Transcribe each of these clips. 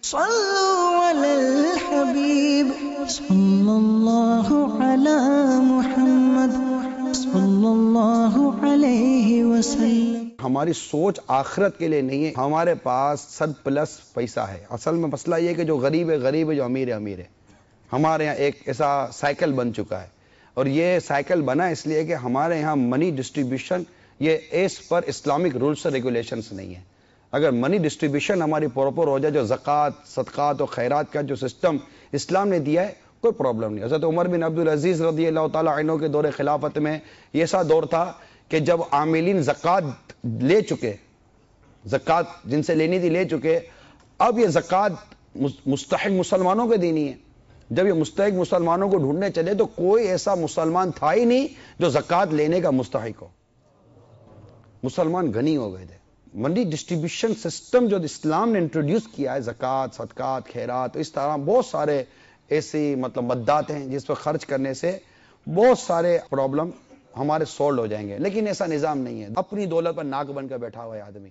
صلوا علی الحبیب صلی اللہ علی محمد صلی اللہ علیہ وسلم۔ ہماری سوچ آخرت کے لیے نہیں ہے، ہمارے پاس 100+ پیسہ ہے۔ اصل میں مسئلہ یہ ہے کہ جو غریب ہے غریب ہے، جو امیر ہے امیر ہے۔ ہمارے یہاں ایک ایسا سائیکل بن چکا ہے، اور یہ سائیکل بنا اس لیے کہ ہمارے یہاں منی ڈسٹریبیوشن یہ ایس پر اسلامک رولز اور ریگولیشنز نہیں ہے۔ اگر منی ڈسٹریبیوشن ہماری پراپر ہو جائے، جو زکوٰۃ، صدقات اور خیرات کا جو سسٹم اسلام نے دیا ہے، کوئی پرابلم نہیں۔ حضرت عمر بن عبدالعزیز رضی اللہ تعالیٰ عنہ کے دور خلافت میں یہ ایسا دور تھا کہ جب عاملین زکوٰۃ لے چکے، زکوٰۃ جن سے لینی تھی لے چکے، اب یہ زکوٰۃ مستحق مسلمانوں کے دینی ہے۔ جب یہ مستحق مسلمانوں کو ڈھونڈنے چلے تو کوئی ایسا مسلمان تھا ہی نہیں جو زکوٰۃ لینے کا مستحق ہو۔ مسلمان غنی ہو گئے تھے۔ منی ڈسٹریبیوشن سسٹم جو اسلام نے انٹروڈیوس کیا ہے، زکوٰۃ، صدقات، خیرات، اس طرح بہت سارے ایسی مدات ہیں جس پر خرچ کرنے سے بہت سارے پرابلم ہمارے سولڈ ہو جائیں گے، لیکن ایسا نظام نہیں ہے۔ اپنی دولت پر ناک بن کر بیٹھا ہوا ہے آدمی،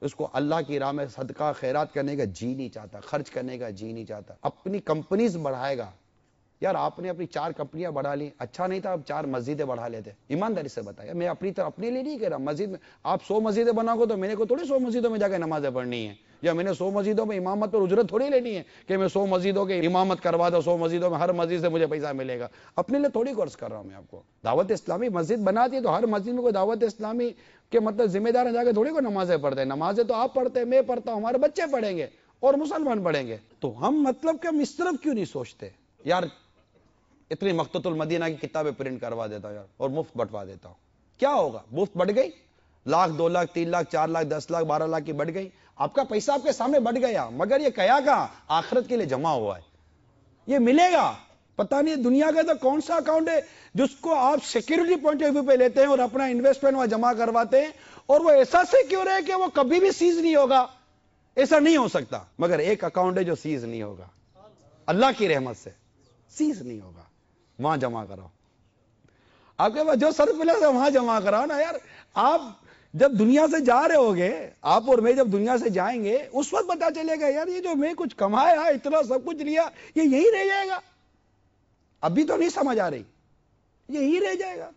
اس کو اللہ کی راہ میں صدقہ خیرات کرنے کا جی نہیں چاہتا، خرچ کرنے کا جی نہیں چاہتا۔ اپنی کمپنیز بڑھائے گا، یار آپ نے اپنی 4 کمپنیاں بڑھا لی، اچھا نہیں تھا اب 4 مسجدیں بڑھا لیتے؟ ایمانداری سے بتائیے، میں اپنی طرف اپنے لیے نہیں کہہ رہا۔ مسجد میں آپ 100 مسجدیں بناؤ گے تو میں نے کو تھوڑی 100 مسجدوں میں جا کے نمازیں پڑھنی ہے، یا میں نے 100 مسجدوں میں امامت پر اجرت تھوڑی لینی ہے کہ میں 100 مسجدوں کے امامت کروا دو، 100 مسجدوں میں ہر مسجد سے مجھے پیسہ ملے گا۔ اپنے لیے تھوڑی کورس کر رہا ہوں میں آپ کو۔ دعوت اسلامی مسجد بناتی ہے تو ہر مسجد میں کوئی دعوت اسلامی کے ذمہ دار جا کے تھوڑی کو نمازیں پڑھتے ہیں۔ نمازیں تو آپ پڑھتے ہیں، میں پڑھتا ہوں، ہمارے بچے پڑھیں گے اور مسلمان پڑھیں گے۔ تو ہم کہ ہم اس طرف کیوں نہیں سوچتے؟ یار اتنی مقتۃ المدینہ کی کتابیں پرنٹ کروا دیتا ہوں یار، اور مفت بٹوا دیتا ہوں، کیا ہوگا؟ مفت بڑھ گئی، 1,00,000 2,00,000 3,00,000 4,00,000 10,00,000 12,00,000 کی بڑھ گئی، آپ کا پیسہ آپ کے سامنے بڑھ گیا، مگر یہ کیا کہاں؟ آخرت کے لیے جمع ہوا ہے، یہ ملے گا۔ پتہ نہیں دنیا کا تو کون سا اکاؤنٹ ہے جس کو آپ سیکیورٹی پوائنٹ آف ویو پہ لیتے ہیں اور اپنا انویسٹمنٹ وہاں جمع کرواتے ہیں، اور وہ ایسا سیکیور ہے کہ وہ کبھی بھی سیز نہیں ہوگا۔ ایسا نہیں ہو سکتا، مگر ایک اکاؤنٹ ہے جو سیز نہیں ہوگا، اللہ کی رحمت سے سیز نہیں ہوگا، وہاں جمع کراؤ۔ آپ کے پاس جو سرپلس ہے وہاں جمع کراؤ نا یار۔ آپ جب دنیا سے جا رہے ہوگے، آپ اور میں جب دنیا سے جائیں گے، اس وقت پتا چلے گا یار یہ جو میں کچھ کمایا، اتنا سب کچھ لیا، یہ یہی رہ جائے گا۔ ابھی تو نہیں سمجھ آ رہی، یہی رہ جائے گا۔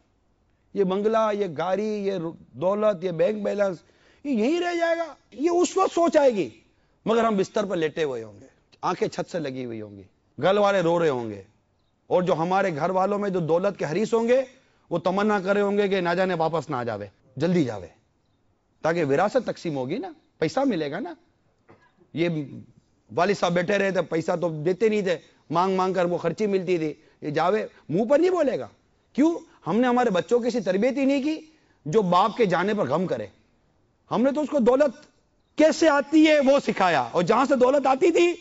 یہ بنگلہ، یہ گاڑی، یہ دولت، یہ بینک بیلنس، یہ یہی رہ جائے گا۔ یہ اس وقت سوچ آئے گی، مگر ہم بستر پر لیٹے ہوئے ہوں گے، آنکھیں چھت سے لگی ہوئی ہوں گی، گھر والے رو رہے ہوں گے، اور جو ہمارے گھر والوں میں جو دولت کے حریص ہوں گے وہ تمنا کرے ہوں گے کہ نہ جانے واپس نہ جاوے، جلدی جاوے، تاکہ وراثت تقسیم ہوگی نا، پیسہ ملے گا نا۔ یہ والد صاحب بیٹھے رہے تھے، پیسہ تو دیتے نہیں تھے، مانگ مانگ کر وہ خرچی ملتی تھی، یہ جاوے منہ پر نہیں بولے گا۔ کیوں؟ ہم نے ہمارے بچوں کی ایسی تربیت ہی نہیں کی جو باپ کے جانے پر غم کرے۔ ہم نے تو اس کو دولت کیسے آتی ہے وہ سکھایا، اور جہاں سے دولت آتی تھی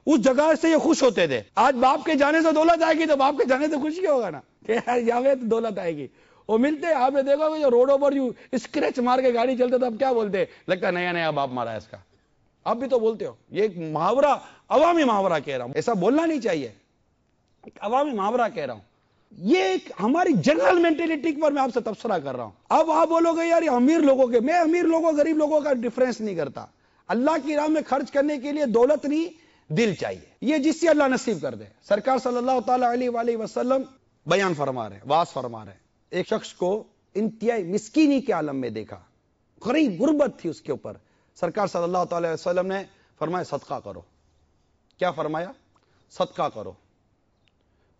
اس جگہ سے یہ خوش ہوتے تھے۔ آج باپ کے جانے سے دولت آئے گی تو باپ کے جانے سے خوشی ہوگا نا کہ جاوے تو دولت آئے گی۔ وہ ملتے آپ نے دیکھا کہ جو روڈوں پر جو اسکریچ مار کے گاڑی چلتے تو اب کیا بولتے؟ لگتا نیا نیا باپ مارا ہے اس کا۔ آپ بھی تو بولتے ہو، یہ ایک محاورہ، عوامی محاورہ کہہ رہا ہوں، ایسا بولنا نہیں چاہیے، ایک عوامی محاورہ کہہ رہا ہوں۔ یہ ایک ہماری جنرل مینٹلٹی پر میں آپ سے تبصرہ کر رہا ہوں۔ اب آپ بولو گے یار یہ امیر لوگوں کے، میں امیر لوگوں غریب لوگوں کا ڈیفرنس نہیں کرتا۔ اللہ کی راہ میں خرچ کرنے کے لیے دولت نہیں، دل چاہیے، یہ جس سے اللہ نصیب کر دے۔ سرکار صلی اللہ تعالی علیہ وآلہ وسلم بیان فرما رہے ہیں، واعظ فرما رہے ہیں۔ ایک شخص کو انتہائی مسکینی کے عالم میں دیکھا، غریب غربت تھی اس کے اوپر۔ سرکار صلی اللہ تعالی علیہ وسلم نے فرمایا صدقہ کرو۔ کیا فرمایا؟ صدقہ کرو۔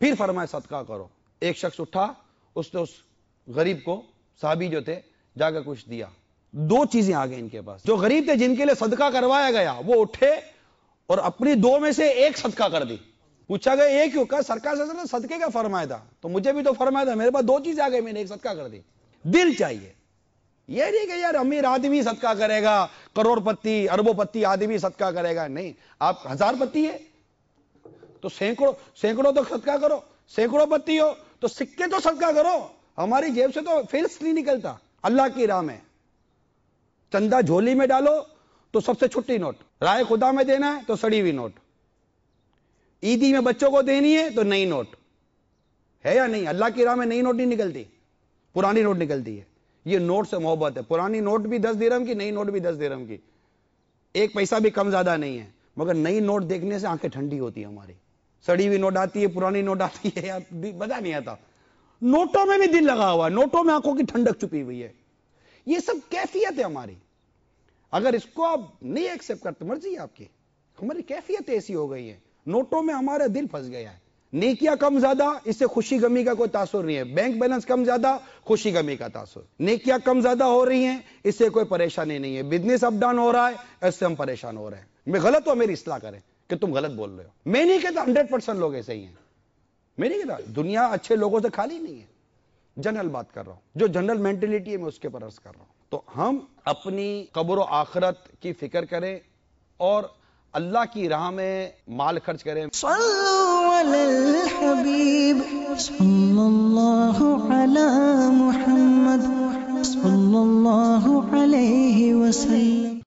پھر فرمایا صدقہ کرو۔ ایک شخص اٹھا، اس نے اس غریب کو، صحابی جو تھے، جا کے کچھ دیا۔ 2 چیزیں آ گئی ان کے پاس۔ جو غریب تھے جن کے لیے صدقہ کروایا گیا وہ اٹھے اور اپنی 2 میں سے 1 صدقہ کر دی۔ پوچھا گیا یہ کیوں؟ کہا سرکار صلی اللہ علیہ وسلم نے صدقے کا فرمایا تھا، تو مجھے بھی تو فرمایا تھا، میرے پاس 2 چیزیں آ گئی، میں نے 1 صدقہ کر دی۔ دل چاہیے، یہ نہیں کہ یار امیر آدمی صدقہ کرے گا، کروڑ پتی اربوں پتی آدمی صدقہ کرے گا، نہیں۔ آپ 1000 پتی ہے تو سینکڑوں تو صدقہ کرو، سینکڑوں پتی ہو تو سکے تو صدقہ کرو۔ ہماری جیب سے تو فلس نہیں نکلتا۔ اللہ کی راہ میں چندہ جھولی میں ڈالو تو سب سے چھٹی نوٹ، رائے خدا میں دینا ہے تو سڑی ہوئی نوٹ، عیدی میں بچوں کو دینی ہے تو نئی نوٹ ہے یا نہیں؟ اللہ کی راہ میں نئی نوٹ نہیں نکلتی، پرانی نوٹ نکلتی ہے۔ یہ نوٹ سے محبت ہے، پرانی نوٹ بھی 10 درہم کی، نئی نوٹ بھی 10 درہم کی، 1 پیسہ بھی کم زیادہ نہیں ہے، مگر نئی نوٹ دیکھنے سے آنکھیں ٹھنڈی ہوتی ہیں ہماری. سڑی ہوئی نوٹ آتی ہے, پرانی نوٹ آتی ہے, یار مزہ نہیں آتا. نوٹوں میں بھی دل لگا ہوا ہے, نوٹوں میں آنکھوں کی ٹھنڈک چھپی ہوئی ہے. یہ سب کیفیت ہے ہماری. اگر اس کو آپ نہیں ایکسپٹ کرتے, مرضی ہے آپ کی, ہماری کیفیت ایسی ہو گئی ہے. نوٹوں میں ہمارا دل پھنس گیا ہے. نیکیاں کم زیادہ, اس سے خوشی غمی کا کوئی تاثر نہیں ہے. بینک بیلنس کم زیادہ, خوشی غمی کا تاثر. نیکیاں کم زیادہ ہو رہی ہیں, اس سے کوئی پریشانی نہیں ہے. بزنس اپ ڈاؤن ہو رہا ہے, اس سے ہم پریشان ہو رہے ہیں. میں غلط ہوں, میری اصلاح کریں کہ تم غلط بول رہے ہو. میں نہیں کہتا 100% لوگ ایسے ہی ہیں, میں نہیں کہتا. دنیا اچھے لوگوں سے خالی نہیں ہے. جنرل بات کر رہا ہوں, جو جنرل مینٹلٹی ہے میں اس کے پر عرض کر رہا ہوں. تو ہم اپنی قبر و آخرت کی فکر کریں اور اللہ کی راہ میں مال خرچ کریں. صلوا علی الحبیب صلی اللہ علی محمد صلی اللہ علیہ وسلم.